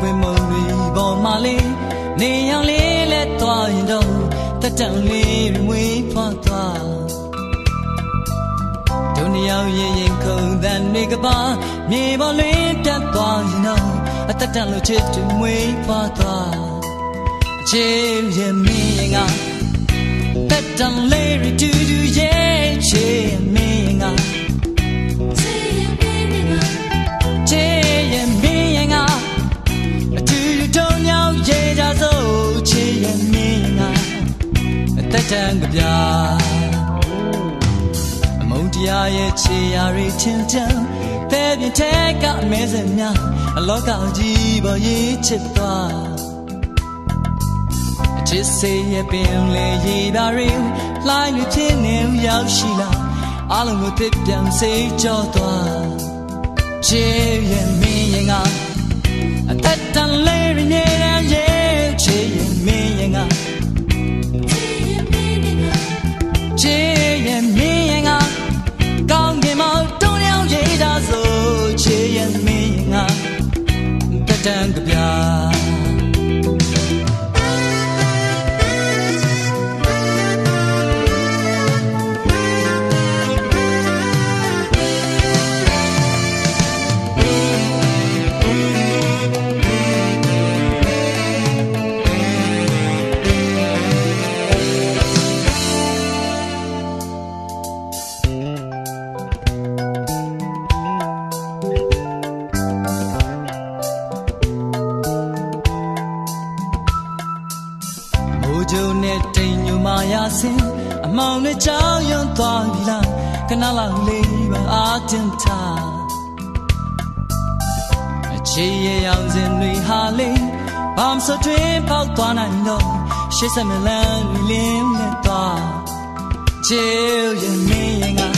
ပွင့်မုံတွေပေါ်မှာလေးနေရောင်လေးလက်သွားရင်တော့တက်တန်လေးမွေးဖွားသွားဒုံရောက်ရင်ခုန်တန်တွေကပါမြေပေါ်လွင်တက်သွားရင်တော့အတက်တန်လို့ချစ်တူမွေးဖွားသွားချစ်ရဲ့မင်းကတက်တန်လေးတူတူရဲ့ချစ်မင်းကတန်ကပြအမုန်းတရားရဲ့ခြေရာတွေချင်းချမ်းတဲ့ပြထဲကအမဲစင်များအလောကကြီးပေါ်ရေးချစ်သွားအချစ်စေရဲ့ပင်လေရေဓာရီလှိုင်းတွေဖြစ်နေရောက်ရှိလာအလုံးကိုတစ်ပြန်စေကြောသွားချစ်ရဲ့မင်းရင်ကအသက်တန်လေးရနေတဲ့ရဲ့ချစ်ရဲ့မင်းရင်ကချစ်ရဲ့မင်းရင်ကကောင်းကင်မှာတုံးရောက်ရေးတာဆိုချစ်ရဲ့မင်းရင်ကတန်ကပြကျုံနဲ့တိမ်ညူမာယာစင်အမောင်နဲ့ကြောင်ရွံ့သွားပြီလားခဏလောက်လေးပါအာတင်ထားအချေရဲ့ရောင်စင်တွေဟာလေးဘာမစတွင်ပေါက်သွားနိုင်တော့ရှေ့ဆက်မလန်းလင်းလက်သွားချေရဲ့မင်းရင်က